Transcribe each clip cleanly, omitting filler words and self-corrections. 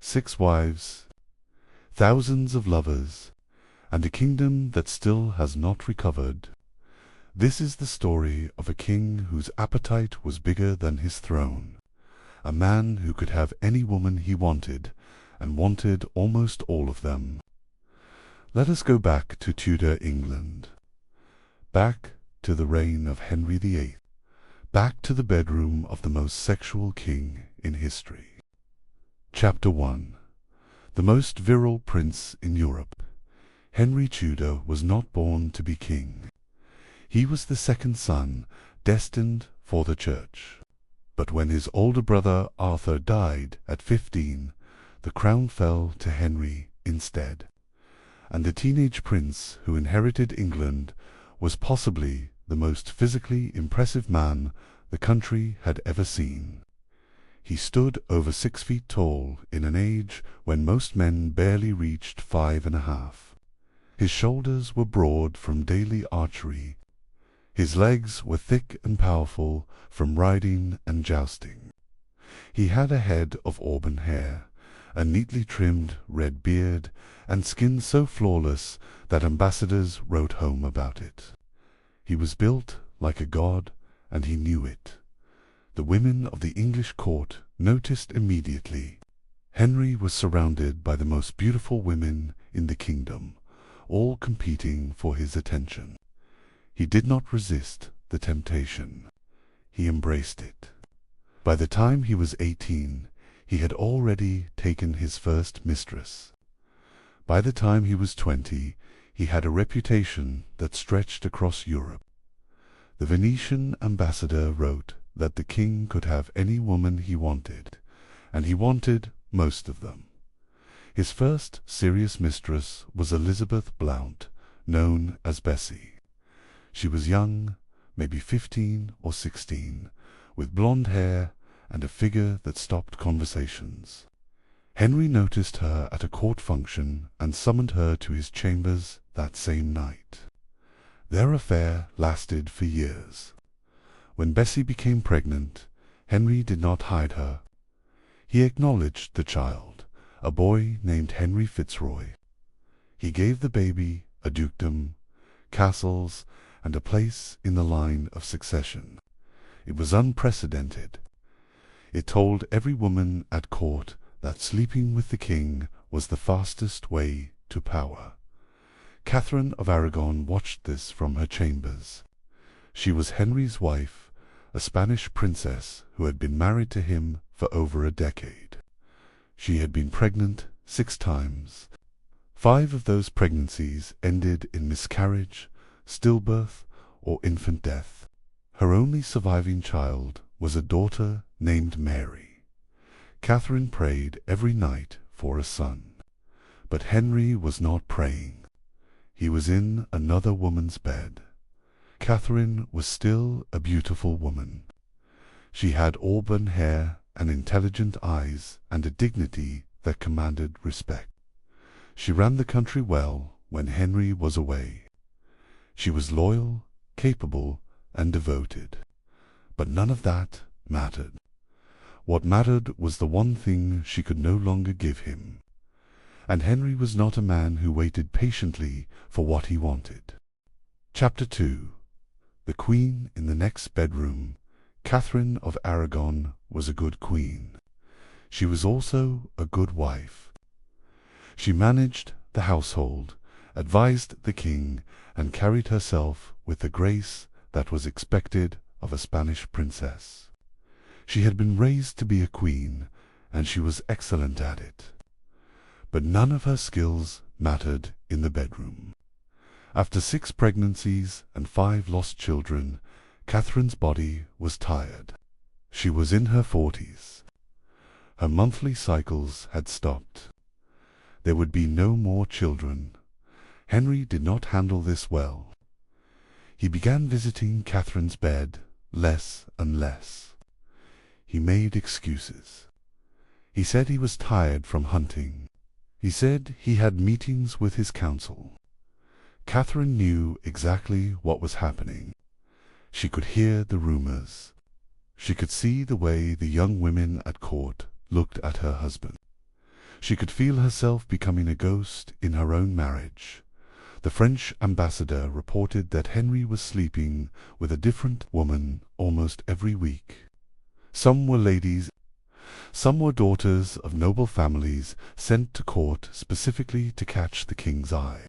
6 wives, thousands of lovers, and a kingdom that still has not recovered. This is the story of a king whose appetite was bigger than his throne, a man who could have any woman he wanted, and wanted almost all of them. Let us go back to Tudor England, back to the reign of Henry VIII, back to the bedroom of the most sexual king in history. Chapter 1. The most virile prince in Europe. Henry Tudor was not born to be king. He was the second son, destined for the church. But when his older brother Arthur died at 15, the crown fell to Henry instead, and the teenage prince who inherited England was possibly the most physically impressive man the country had ever seen. He stood over 6 feet tall in an age when most men barely reached 5.5. His shoulders were broad from daily archery. His legs were thick and powerful from riding and jousting. He had a head of auburn hair, a neatly trimmed red beard, and skin so flawless that ambassadors wrote home about it. He was built like a god, and he knew it. The women of the English court noticed immediately. Henry was surrounded by the most beautiful women in the kingdom, all competing for his attention. He did not resist the temptation. He embraced it. By the time he was 18, he had already taken his first mistress. By the time he was 20, he had a reputation that stretched across Europe. The Venetian ambassador wrote that the king could have any woman he wanted, and he wanted most of them. His first serious mistress was Elizabeth Blount, known as Bessie. She was young, maybe 15 or 16, with blonde hair and a figure that stopped conversations. Henry noticed her at a court function and summoned her to his chambers that same night. Their affair lasted for years. When Bessie became pregnant, Henry did not hide her. He acknowledged the child, a boy named Henry Fitzroy. He gave the baby a dukedom, castles, and a place in the line of succession. It was unprecedented. It told every woman at court that sleeping with the king was the fastest way to power. Catherine of Aragon watched this from her chambers. She was Henry's wife, a Spanish princess who had been married to him for over a decade. She had been pregnant 6 times. 5 of those pregnancies ended in miscarriage, stillbirth, or infant death. Her only surviving child was a daughter named Mary. Catherine prayed every night for a son. But Henry was not praying. He was in another woman's bed. Catherine was still a beautiful woman. She had auburn hair and intelligent eyes and a dignity that commanded respect. She ran the country well when Henry was away. She was loyal, capable, and devoted. But none of that mattered. What mattered was the one thing she could no longer give him. And Henry was not a man who waited patiently for what he wanted. Chapter 2. The Queen in the next bedroom. Catherine of Aragon was a good queen. She was also a good wife. She managed the household, advised the king, and carried herself with the grace that was expected of a Spanish princess. She had been raised to be a queen, and she was excellent at it. But none of her skills mattered in the bedroom. After 6 pregnancies and 5 lost children, Catherine's body was tired. She was in her 40s. Her monthly cycles had stopped. There would be no more children. Henry did not handle this well. He began visiting Catherine's bed less and less. He made excuses. He said he was tired from hunting. He said he had meetings with his council. Catherine knew exactly what was happening. She could hear the rumors. She could see the way the young women at court looked at her husband. She could feel herself becoming a ghost in her own marriage. The French ambassador reported that Henry was sleeping with a different woman almost every week. Some were ladies, some were daughters of noble families sent to court specifically to catch the king's eye.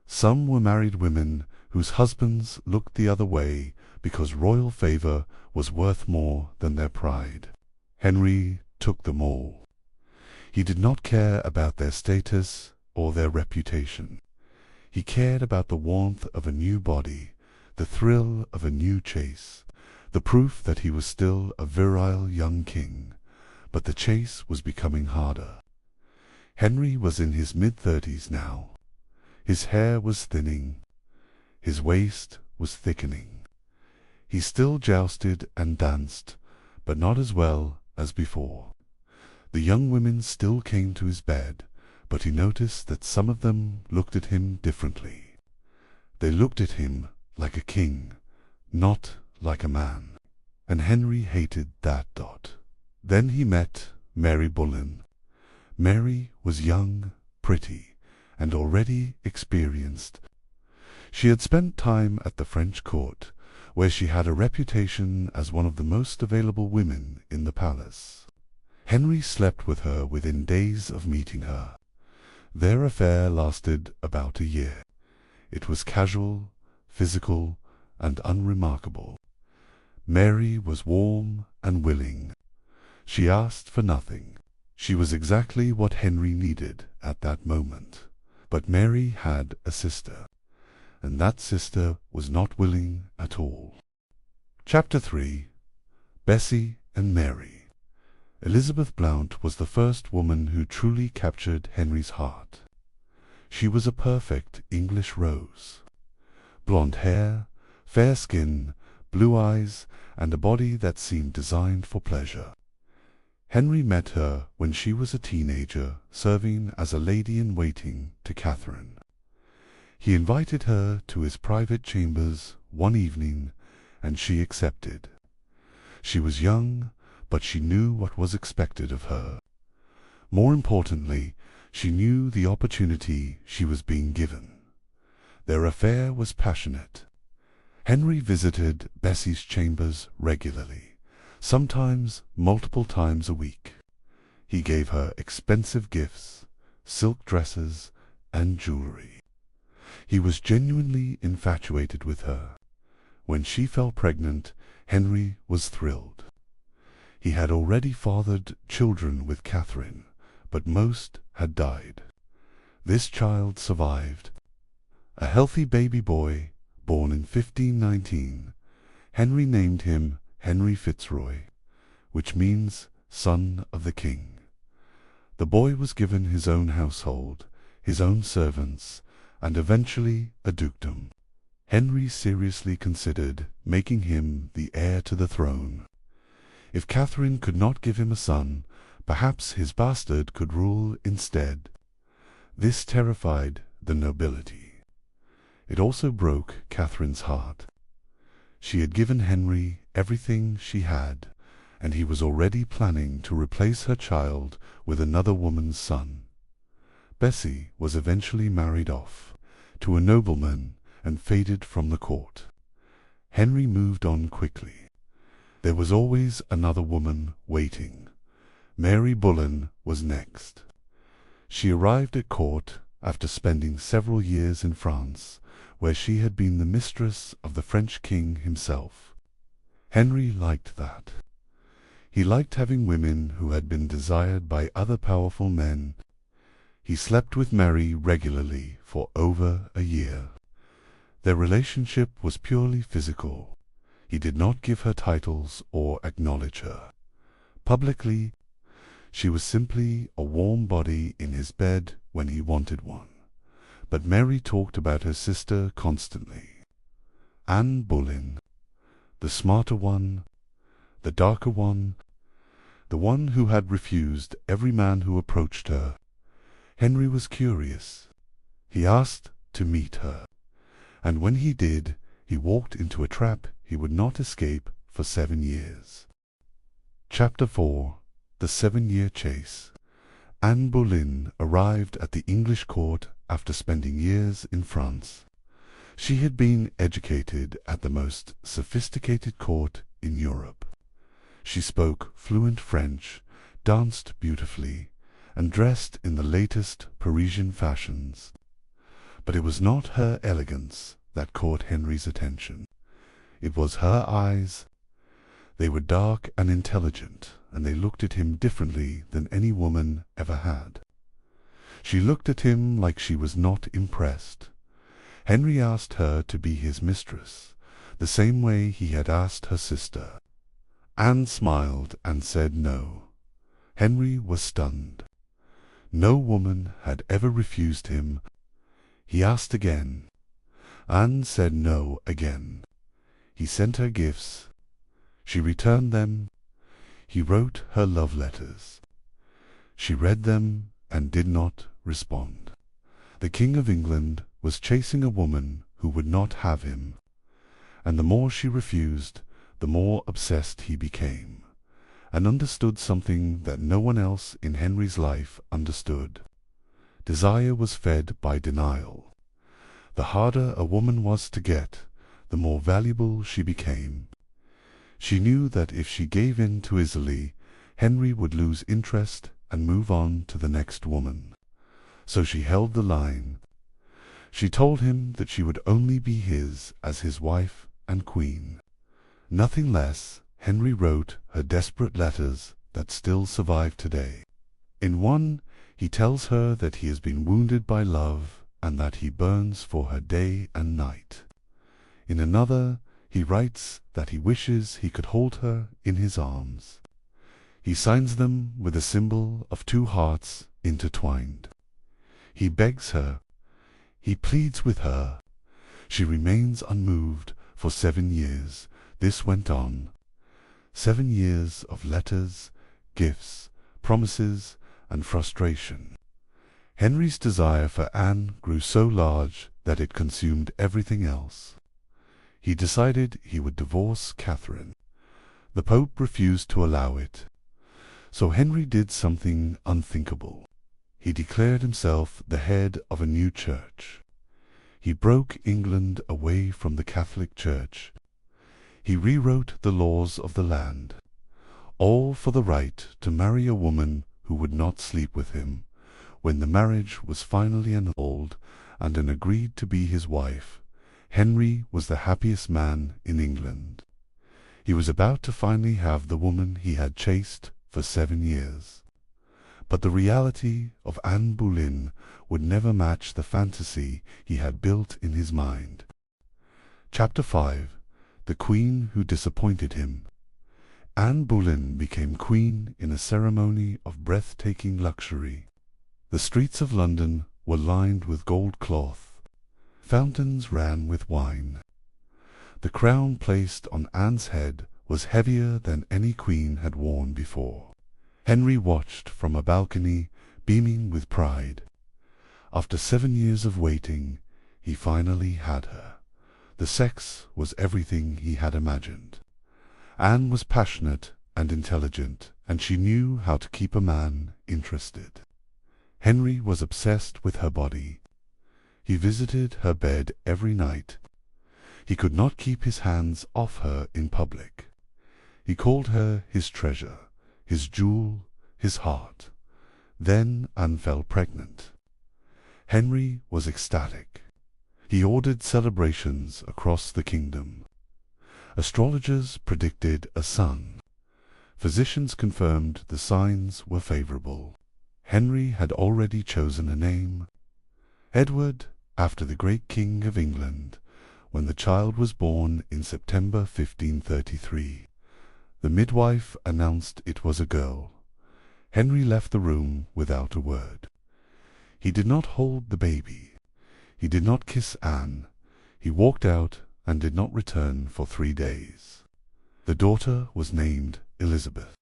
Some were married women whose husbands looked the other way because royal favor was worth more than their pride. Henry took them all. He did not care about their status or their reputation. He cared about the warmth of a new body, the thrill of a new chase, the proof that he was still a virile young king. But the chase was becoming harder. Henry was in his mid-30s now. His hair was thinning. His waist was thickening. He still jousted and danced, but not as well as before. The young women still came to his bed, but he noticed that some of them looked at him differently. They looked at him like a king, not like a man. And Henry hated that. Then he met Mary Boleyn. Mary was young, pretty, and already experienced. She had spent time at the French court, where she had a reputation as one of the most available women in the palace. Henry slept with her within days of meeting her. Their affair lasted about a year. It was casual, physical, and unremarkable. Mary was warm and willing. She asked for nothing. She was exactly what Henry needed at that moment. But Mary had a sister, and that sister was not willing at all. Chapter 3. Bessie and Mary. Elizabeth Blount was the first woman who truly captured Henry's heart. She was a perfect English rose. Blonde hair, fair skin, blue eyes, and a body that seemed designed for pleasure. Henry met her when she was a teenager, serving as a lady-in-waiting to Catherine. He invited her to his private chambers one evening, and she accepted. She was young, but she knew what was expected of her. More importantly, she knew the opportunity she was being given. Their affair was passionate. Henry visited Bessie's chambers regularly, sometimes multiple times a week. He gave her expensive gifts, silk dresses, and jewelry. He was genuinely infatuated with her. When she fell pregnant, Henry was thrilled. He had already fathered children with Catherine, but most had died. This child survived. A healthy baby boy, born in 1519, Henry named him Henry Fitzroy, which means son of the king. The boy was given his own household, his own servants, and eventually a dukedom. Henry seriously considered making him the heir to the throne. If Catherine could not give him a son, perhaps his bastard could rule instead. This terrified the nobility. It also broke Catherine's heart. She had given Henry everything she had, and he was already planning to replace her child with another woman's son. Bessie was eventually married off to a nobleman and faded from the court. Henry moved on quickly. There was always another woman waiting. Mary Boleyn was next. She arrived at court after spending several years in France, where she had been the mistress of the French king himself. Henry liked that. He liked having women who had been desired by other powerful men. He slept with Mary regularly for over a year. Their relationship was purely physical. He did not give her titles or acknowledge her. Publicly, she was simply a warm body in his bed when he wanted one. But Mary talked about her sister constantly. Anne Boleyn, the smarter one, the darker one, the one who had refused every man who approached her. Henry was curious. He asked to meet her, and when he did, he walked into a trap he would not escape for 7 years. Chapter 4. The 7-Year Chase. Anne Boleyn arrived at the English court after spending years in France. She had been educated at the most sophisticated court in Europe. She spoke fluent French, danced beautifully, and dressed in the latest Parisian fashions. But it was not her elegance that caught Henry's attention. It was her eyes. They were dark and intelligent, and they looked at him differently than any woman ever had. She looked at him like she was not impressed. Henry asked her to be his mistress, the same way he had asked her sister. Anne smiled and said no. Henry was stunned. No woman had ever refused him. He asked again. Anne said no again. He sent her gifts. She returned them. He wrote her love letters. She read them and did not respond. The King of England was chasing a woman who would not have him, and the more she refused, the more obsessed he became, and understood something that no one else in Henry's life understood. Desire was fed by denial. The harder a woman was to get, the more valuable she became. She knew that if she gave in too easily, Henry would lose interest and move on to the next woman. So she held the line. She told him that she would only be his as his wife and queen. Nothing less. Henry wrote her desperate letters that still survive today. In one, he tells her that he has been wounded by love and that he burns for her day and night. In another, he writes that he wishes he could hold her in his arms. He signs them with a symbol of two hearts intertwined. He begs her. He pleads with her. She remains unmoved for 7 years. This went on. 7 years of letters, gifts, promises, and frustration. Henry's desire for Anne grew so large that it consumed everything else. He decided he would divorce Catherine. The Pope refused to allow it. So Henry did something unthinkable. He declared himself the head of a new church. He broke England away from the Catholic Church. He rewrote the laws of the land, all for the right to marry a woman who would not sleep with him. When the marriage was finally annulled and Anne agreed to be his wife, Henry was the happiest man in England. He was about to finally have the woman he had chased for 7 years. But the reality of Anne Boleyn would never match the fantasy he had built in his mind. Chapter 5. The Queen Who Disappointed Him. Anne Boleyn became queen in a ceremony of breathtaking luxury. The streets of London were lined with gold cloth. Fountains ran with wine. The crown placed on Anne's head was heavier than any queen had worn before. Henry watched from a balcony, beaming with pride. After 7 years of waiting, he finally had her. The sex was everything he had imagined. Anne was passionate and intelligent, and she knew how to keep a man interested. Henry was obsessed with her body. He visited her bed every night. He could not keep his hands off her in public. He called her his treasure, his jewel, his heart. Then Anne fell pregnant. Henry was ecstatic. He ordered celebrations across the kingdom. Astrologers predicted a son. Physicians confirmed the signs were favorable. Henry had already chosen a name. Edward, after the great King of England, when the child was born in September 1533. The midwife announced it was a girl. Henry left the room without a word. He did not hold the baby. He did not kiss Anne. He walked out and did not return for 3 days. The daughter was named Elizabeth.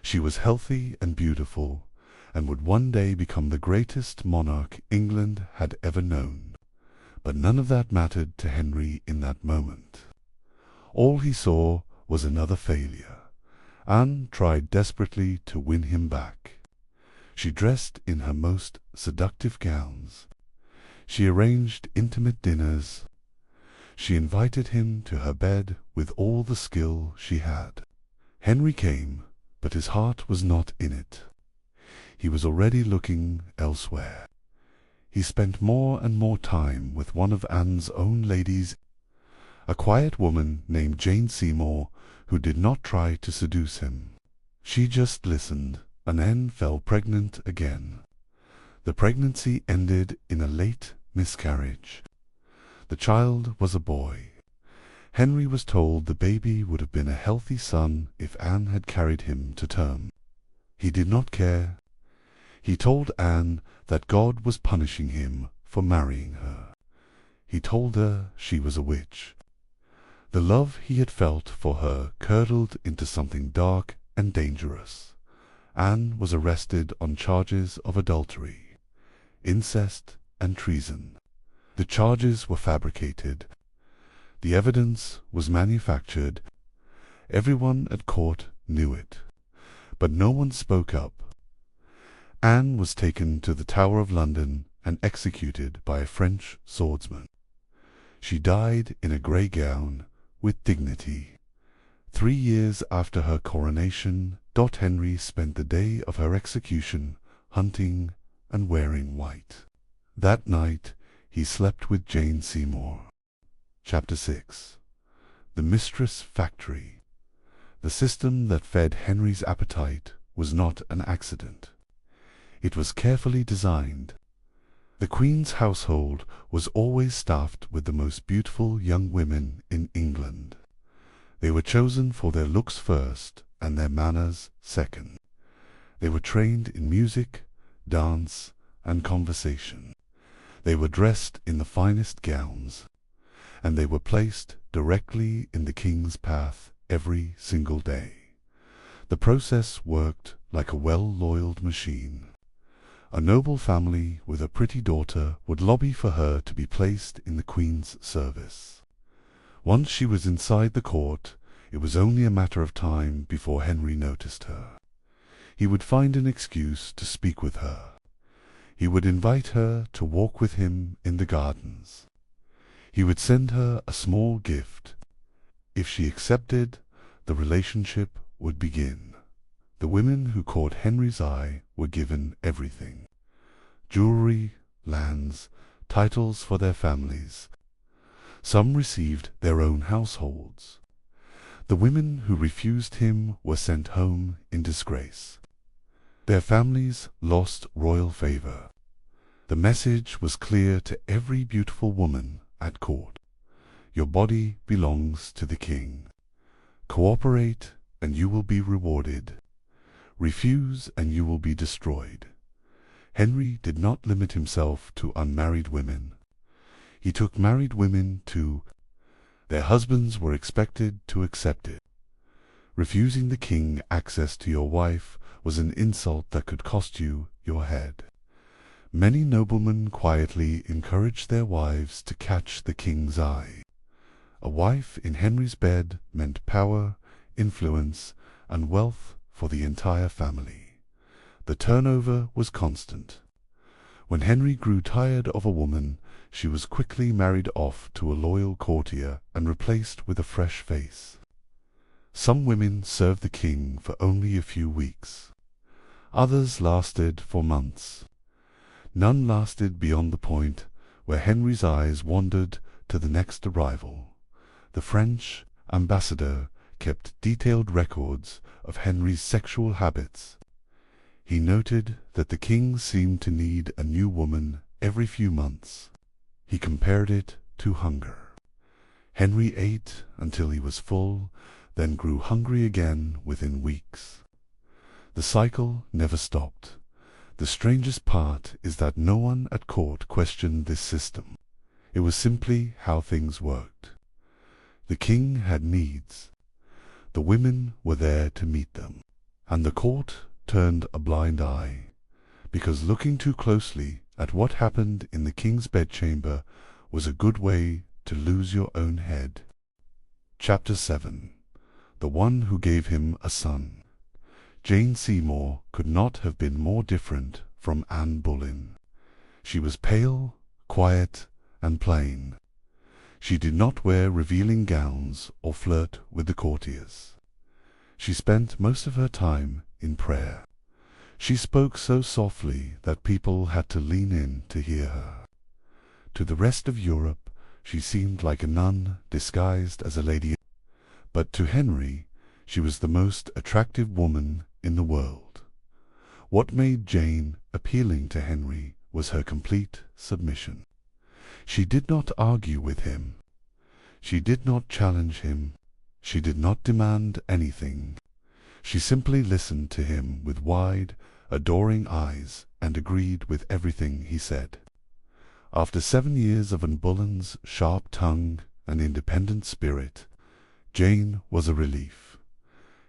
She was healthy and beautiful, and would one day become the greatest monarch England had ever known. But none of that mattered to Henry in that moment. All he saw was another failure. Anne tried desperately to win him back. She dressed in her most seductive gowns. She arranged intimate dinners. She invited him to her bed with all the skill she had. Henry came, but his heart was not in it. He was already looking elsewhere. He spent more and more time with one of Anne's own ladies, a quiet woman named Jane Seymour, who did not try to seduce him. She just listened, and Anne fell pregnant again. The pregnancy ended in a late miscarriage. The child was a boy. Henry was told the baby would have been a healthy son if Anne had carried him to term. He did not care. He told Anne that God was punishing him for marrying her. He told her she was a witch. The love he had felt for her curdled into something dark and dangerous. Anne was arrested on charges of adultery, incest, and treason. The charges were fabricated. The evidence was manufactured. Everyone at court knew it, but no one spoke up. Anne was taken to the Tower of London and executed by a French swordsman. She died in a grey gown, with dignity. 3 years after her coronation, Henry spent the day of her execution hunting and wearing white. That night he slept with Jane Seymour. Chapter 6. The Mistress Factory. The system that fed Henry's appetite was not an accident. It was carefully designed. The Queen's household was always staffed with the most beautiful young women in England. They were chosen for their looks first and their manners second. They were trained in music, dance, and conversation. They were dressed in the finest gowns, and they were placed directly in the King's path every single day. The process worked like a well-oiled machine. A noble family with a pretty daughter would lobby for her to be placed in the Queen's service. Once she was inside the court, it was only a matter of time before Henry noticed her. He would find an excuse to speak with her. He would invite her to walk with him in the gardens. He would send her a small gift. If she accepted, the relationship would begin. The women who caught Henry's eye were given everything: jewelry, lands, titles for their families. Some received their own households. The women who refused him were sent home in disgrace. Their families lost royal favor. The message was clear to every beautiful woman at court: your body belongs to the king. Cooperate, and you will be rewarded. Refuse, and you will be destroyed. Henry did not limit himself to unmarried women. He took married women too. Their husbands were expected to accept it. Refusing the king access to your wife was an insult that could cost you your head. Many noblemen quietly encouraged their wives to catch the king's eye. A wife in Henry's bed meant power, influence, and wealth for the entire family. The turnover was constant. When Henry grew tired of a woman, she was quickly married off to a loyal courtier and replaced with a fresh face. Some women served the king for only a few weeks. Others lasted for months. None lasted beyond the point where Henry's eyes wandered to the next arrival. The French ambassador kept detailed records of Henry's sexual habits. He noted that the king seemed to need a new woman every few months. He compared it to hunger. Henry ate until he was full, then grew hungry again within weeks. The cycle never stopped. The strangest part is that no one at court questioned this system. It was simply how things worked. The king had needs. The women were there to meet them, and the court turned a blind eye, because looking too closely at what happened in the king's bedchamber was a good way to lose your own head. Chapter 7. The one who gave him a son. Jane Seymour could not have been more different from Anne Boleyn. She was pale, quiet, and plain. She did not wear revealing gowns or flirt with the courtiers. She spent most of her time in prayer. She spoke so softly that people had to lean in to hear her. To the rest of Europe she seemed like a nun disguised as a lady, but to Henry she was the most attractive woman in the world. What made Jane appealing to Henry was her complete submission. She did not argue with him. She did not challenge him. She did not demand anything. She simply listened to him with wide, adoring eyes and agreed with everything he said. After 7 years of Anne Boleyn's sharp tongue and independent spirit, Jane was a relief.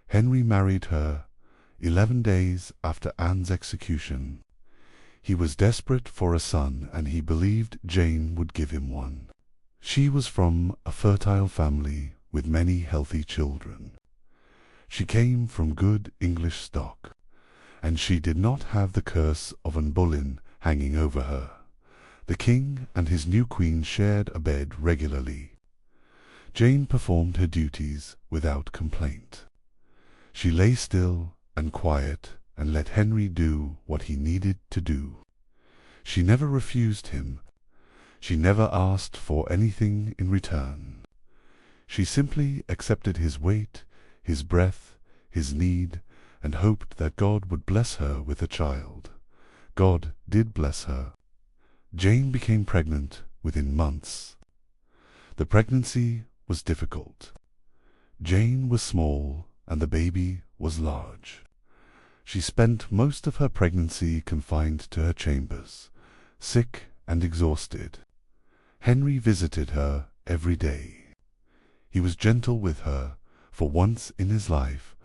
Henry married her 11 days after Anne's execution. He was desperate for a son, and he believed Jane would give him one. She was from a fertile family with many healthy children. She came from good English stock, and she did not have the curse of Anne Boleyn hanging over her. The king and his new queen shared a bed regularly. Jane performed her duties without complaint. She lay still and quiet and let Henry do what he needed to do. She never refused him. She never asked for anything in return. She simply accepted his weight, his breath, his need, and hoped that God would bless her with a child. God did bless her. Jane became pregnant within months. The pregnancy was difficult. Jane was small and the baby was large. She spent most of her pregnancy confined to her chambers, sick and exhausted. Henry visited her every day. He was gentle with her for once in his life.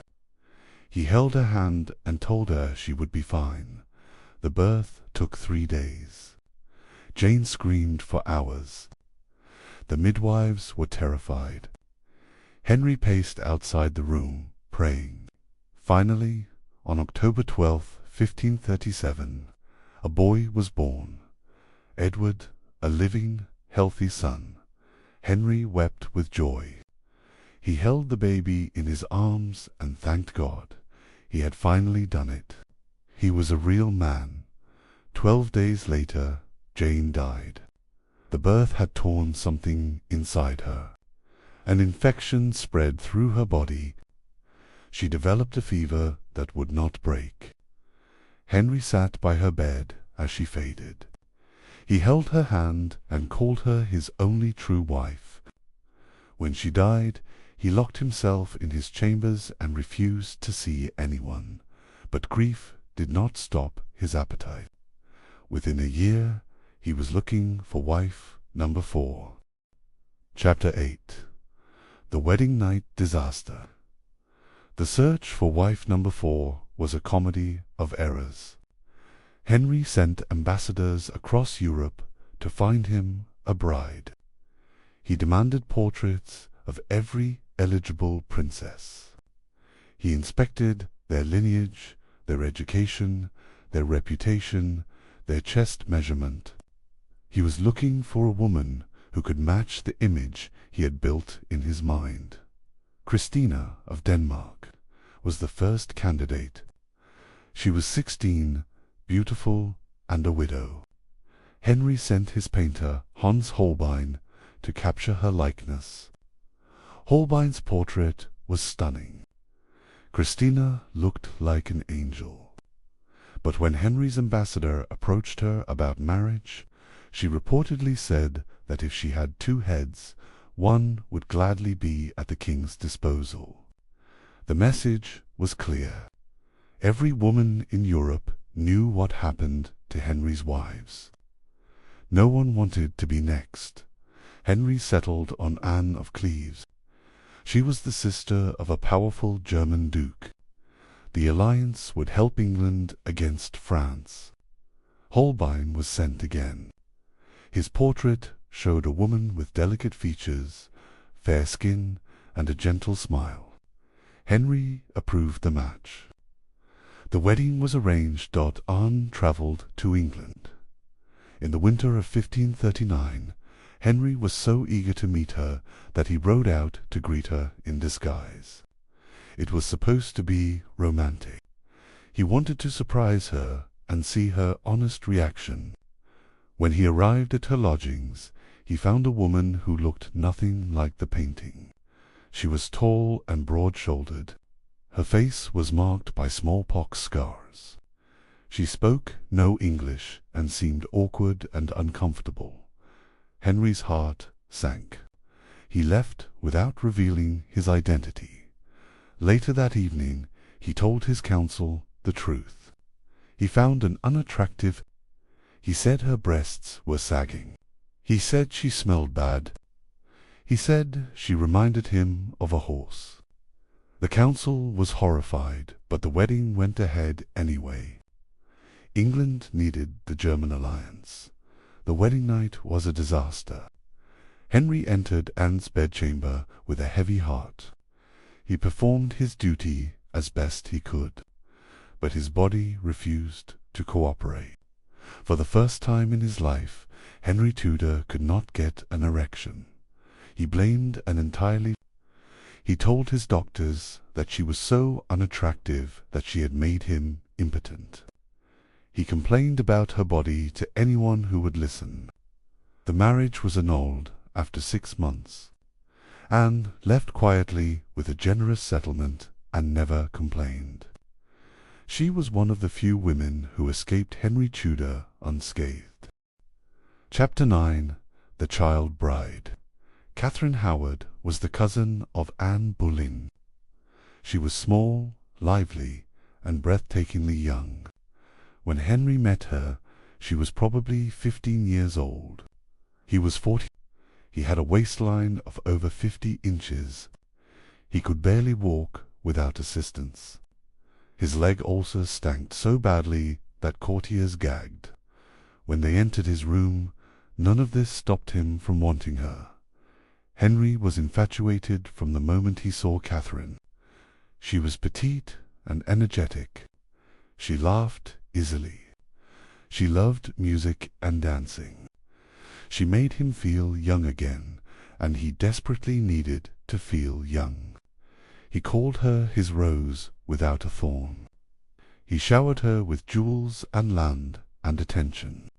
He held her hand and told her she would be fine. The birth took 3 days. Jane screamed for hours. The midwives were terrified. Henry paced outside the room, praying. Finally, on October 12, 1537, a boy was born. Edward, a living, healthy son. Henry wept with joy. He held the baby in his arms and thanked God. He had finally done it. He was a real man. 12 days later, Jane died. The birth had torn something inside her. An infection spread through her body. She developed a fever that would not break. Henry sat by her bed as she faded. He held her hand and called her his only true wife. When she died, he locked himself in his chambers and refused to see anyone. But grief did not stop his appetite. Within a year, he was looking for wife number 4. Chapter 8. The Wedding Night Disaster. The search for wife number 4 was a comedy of errors. Henry sent ambassadors across Europe to find him a bride. He demanded portraits of every eligible princess. He inspected their lineage, their education, their reputation, their chest measurement. He was looking for a woman who could match the image he had built in his mind. Christina of Denmark was the first candidate. She was 16, beautiful, and a widow. Henry sent his painter, Hans Holbein, to capture her likeness. Holbein's portrait was stunning. Christina looked like an angel. But when Henry's ambassador approached her about marriage, she reportedly said that if she had 2 heads, one would gladly be at the king's disposal. The message was clear. Every woman in Europe knew what happened to Henry's wives. No one wanted to be next. Henry settled on Anne of Cleves. She was the sister of a powerful German duke. The alliance would help England against France. Holbein was sent again. His portrait showed a woman with delicate features, fair skin, and a gentle smile. Henry approved the match. The wedding was arranged. Anne travelled to England. In the winter of 1539, Henry was so eager to meet her that he rode out to greet her in disguise. It was supposed to be romantic. He wanted to surprise her and see her honest reaction. When he arrived at her lodgings, he found a woman who looked nothing like the painting. She was tall and broad-shouldered. Her face was marked by smallpox scars. She spoke no English and seemed awkward and uncomfortable. Henry's heart sank. He left without revealing his identity. Later that evening, he told his council the truth. He found an unattractive. He said her breasts were sagging. He said she smelled bad. He said she reminded him of a horse. The council was horrified, but the wedding went ahead anyway. England needed the German alliance. The wedding night was a disaster. Henry entered Anne's bedchamber with a heavy heart. He performed his duty as best he could, but his body refused to cooperate. For the first time in his life, Henry Tudor could not get an erection. He blamed Anne entirely. He told his doctors that she was so unattractive that she had made him impotent. He complained about her body to anyone who would listen. The marriage was annulled after 6 months. Anne left quietly with a generous settlement and never complained. She was one of the few women who escaped Henry Tudor unscathed. Chapter 9. The Child Bride. Catherine Howard was the cousin of Anne Boleyn. She was small, lively, and breathtakingly young. When Henry met her, she was probably 15 years old. He was 40. He had a waistline of over 50 inches. He could barely walk without assistance. His leg also stank so badly that courtiers gagged. When they entered his room, none of this stopped him from wanting her. Henry was infatuated from the moment he saw Catherine. She was petite and energetic. She laughed easily. She loved music and dancing. She made him feel young again, and he desperately needed to feel young. He called her his rose without a thorn. He showered her with jewels and land and attention.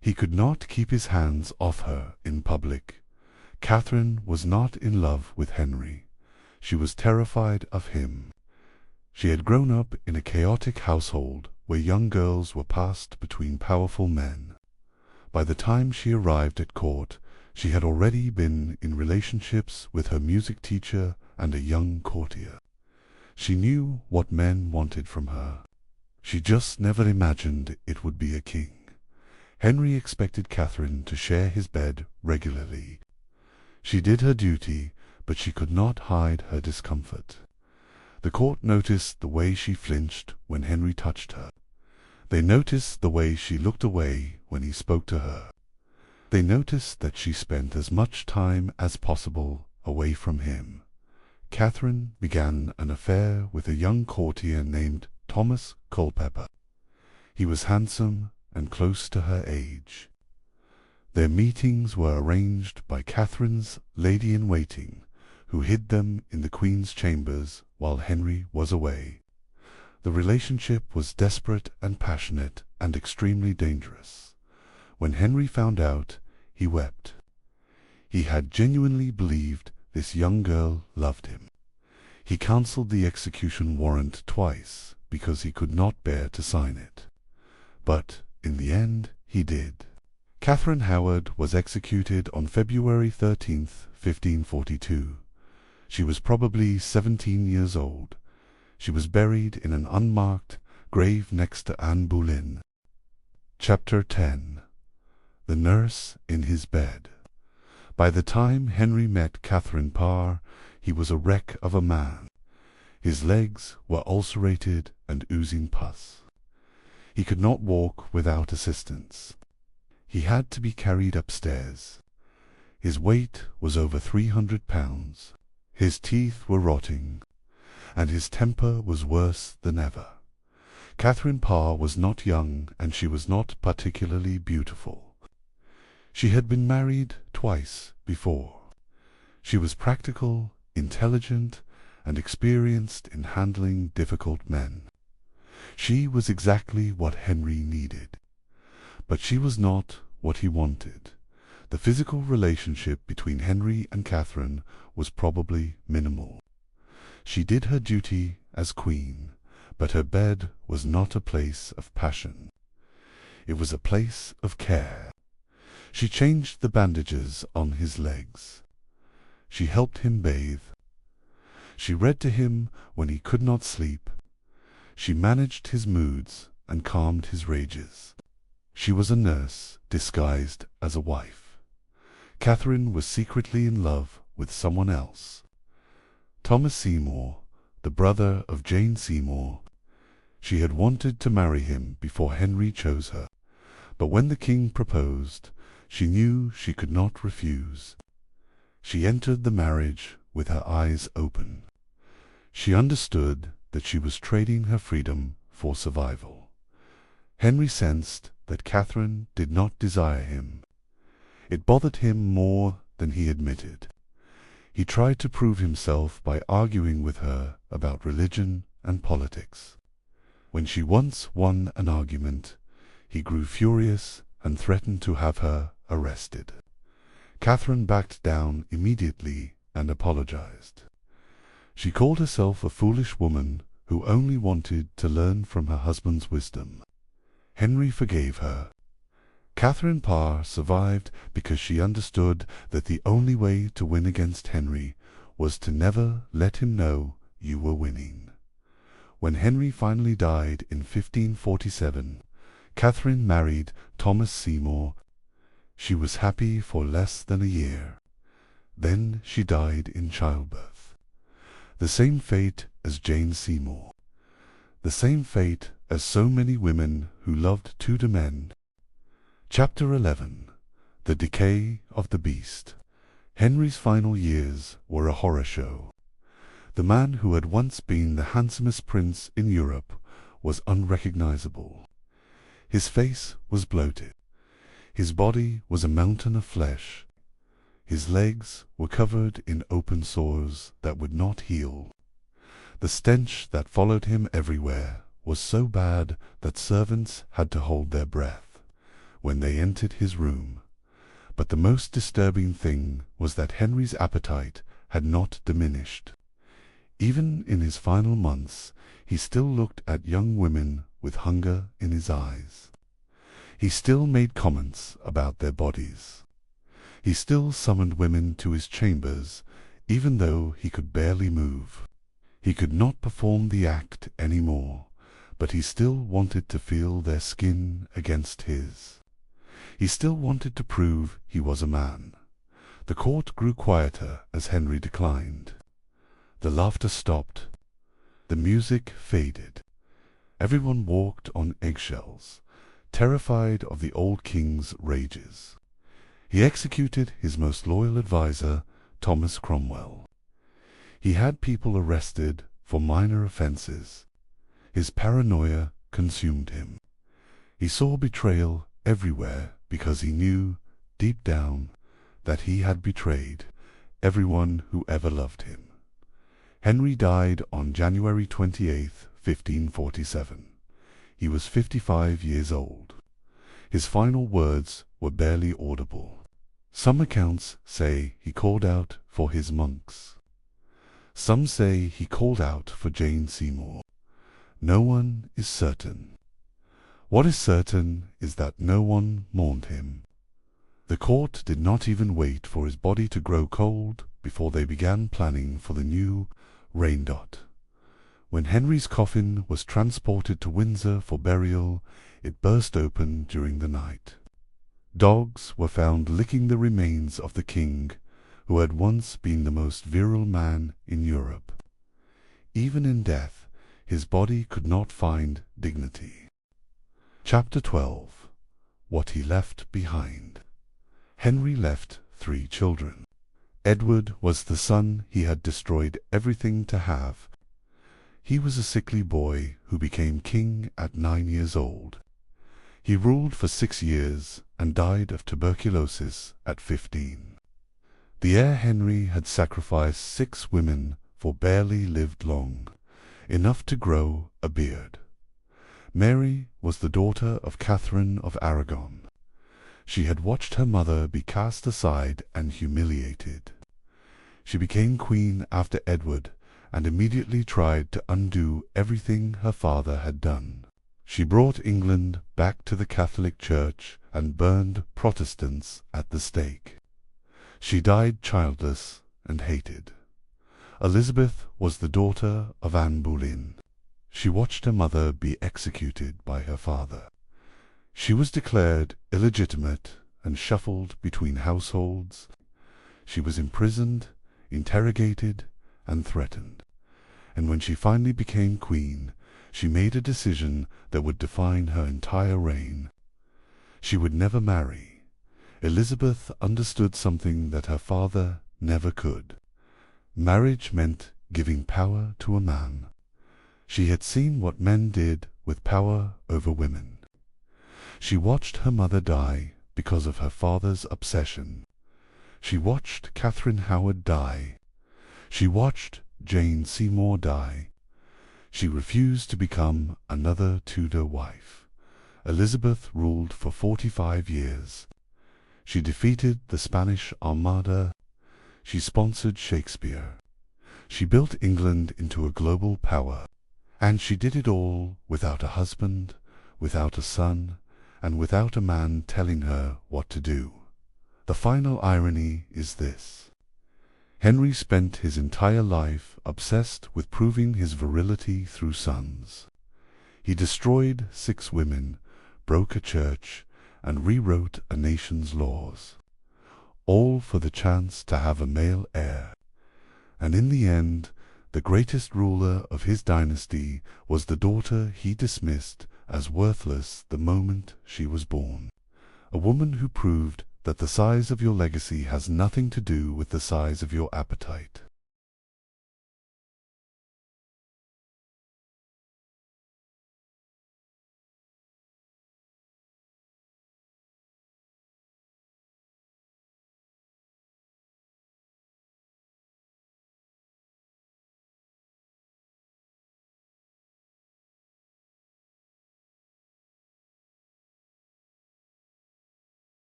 He could not keep his hands off her in public. Catherine was not in love with Henry. She was terrified of him. She had grown up in a chaotic household where young girls were passed between powerful men. By the time she arrived at court, she had already been in relationships with her music teacher and a young courtier. She knew what men wanted from her. She just never imagined it would be a king. Henry expected Catherine to share his bed regularly. She did her duty, but she could not hide her discomfort. The court noticed the way she flinched when Henry touched her. They noticed the way she looked away when he spoke to her. They noticed that she spent as much time as possible away from him. Catherine began an affair with a young courtier named Thomas Culpeper. He was handsome and close to her age. Their meetings were arranged by Catherine's lady-in-waiting, who hid them in the Queen's chambers while Henry was away. The relationship was desperate and passionate and extremely dangerous. When Henry found out, he wept. He had genuinely believed this young girl loved him. He cancelled the execution warrant twice because he could not bear to sign it. But in the end, he did. Catherine Howard was executed on February 13th, 1542. She was probably 17 years old. She was buried in an unmarked grave next to Anne Boleyn. Chapter 10. The Nurse in His Bed. By the time Henry met Catherine Parr, he was a wreck of a man. His legs were ulcerated and oozing pus. He could not walk without assistance. He had to be carried upstairs. His weight was over 300 pounds. His teeth were rotting, and his temper was worse than ever. Catherine Parr was not young, and she was not particularly beautiful. She had been married twice before. She was practical, intelligent, and experienced in handling difficult men. She was exactly what Henry needed. But she was not what he wanted. The physical relationship between Henry and Catherine was probably minimal. She did her duty as queen, but her bed was not a place of passion. It was a place of care. She changed the bandages on his legs. She helped him bathe. She read to him when he could not sleep. She managed his moods and calmed his rages. She was a nurse disguised as a wife. Catherine was secretly in love with someone else. Thomas Seymour, the brother of Jane Seymour. She had wanted to marry him before Henry chose her, but when the king proposed, she knew she could not refuse. She entered the marriage with her eyes open. She understood that she was trading her freedom for survival. Henry sensed that Catherine did not desire him. It bothered him more than he admitted. He tried to prove himself by arguing with her about religion and politics. When she once won an argument, he grew furious and threatened to have her arrested. Catherine backed down immediately and apologized. She called herself a foolish woman who only wanted to learn from her husband's wisdom. Henry forgave her. Catherine Parr survived because she understood that the only way to win against Henry was to never let him know you were winning. When Henry finally died in 1547, Catherine married Thomas Seymour. She was happy for less than a year. Then she died in childbirth. The same fate as Jane Seymour. The same fate as so many women who loved Tudor men. Chapter 11. The Decay of the Beast. Henry's final years were a horror show. The man who had once been the handsomest prince in Europe was unrecognizable. His face was bloated. His body was a mountain of flesh. His legs were covered in open sores that would not heal. The stench that followed him everywhere was so bad that servants had to hold their breath when they entered his room. But the most disturbing thing was that Henry's appetite had not diminished. Even in his final months, he still looked at young women with hunger in his eyes. He still made comments about their bodies. He still summoned women to his chambers, even though he could barely move. He could not perform the act any more, but he still wanted to feel their skin against his. He still wanted to prove he was a man. The court grew quieter as Henry declined. The laughter stopped. The music faded. Everyone walked on eggshells, terrified of the old king's rages. He executed his most loyal adviser, Thomas Cromwell. He had people arrested for minor offences. His paranoia consumed him. He saw betrayal everywhere because he knew, deep down, that he had betrayed everyone who ever loved him. Henry died on January 28th, 1547. He was 55 years old. His final words were barely audible. Some accounts say he called out for his monks. Some say he called out for Jane Seymour. No one is certain. What is certain is that no one mourned him. The court did not even wait for his body to grow cold before they began planning for the new rain dot. When Henry's coffin was transported to Windsor for burial, it burst open during the night. Dogs were found licking the remains of the king, who had once been the most virile man in Europe. Even in death, his body could not find dignity. Chapter 12. What he left behind. Henry left 3 children. Edward was the son he had destroyed everything to have. He was a sickly boy who became king at 9 years old. He ruled for 6 years and died of tuberculosis at 15. The heir Henry had sacrificed 6 women for barely lived long, enough to grow a beard. Mary was the daughter of Catherine of Aragon. She had watched her mother be cast aside and humiliated. She became queen after Edward and immediately tried to undo everything her father had done. She brought England back to the Catholic Church and burned Protestants at the stake. She died childless and hated. Elizabeth was the daughter of Anne Boleyn. She watched her mother be executed by her father. She was declared illegitimate and shuffled between households. She was imprisoned, interrogated, and threatened. And when she finally became queen, she made a decision that would define her entire reign. She would never marry. Elizabeth understood something that her father never could. Marriage meant giving power to a man. She had seen what men did with power over women. She watched her mother die because of her father's obsession. She watched Catherine Howard die. She watched Jane Seymour die. She refused to become another Tudor wife. Elizabeth ruled for 45 years. She defeated the Spanish Armada. She sponsored Shakespeare. She built England into a global power. And she did it all without a husband, without a son, and without a man telling her what to do. The final irony is this. Henry spent his entire life obsessed with proving his virility through sons. He destroyed 6 women, broke a church, and rewrote a nation's laws, all for the chance to have a male heir. And in the end, the greatest ruler of his dynasty was the daughter he dismissed as worthless the moment she was born. A woman who proved that the size of your legacy has nothing to do with the size of your appetite.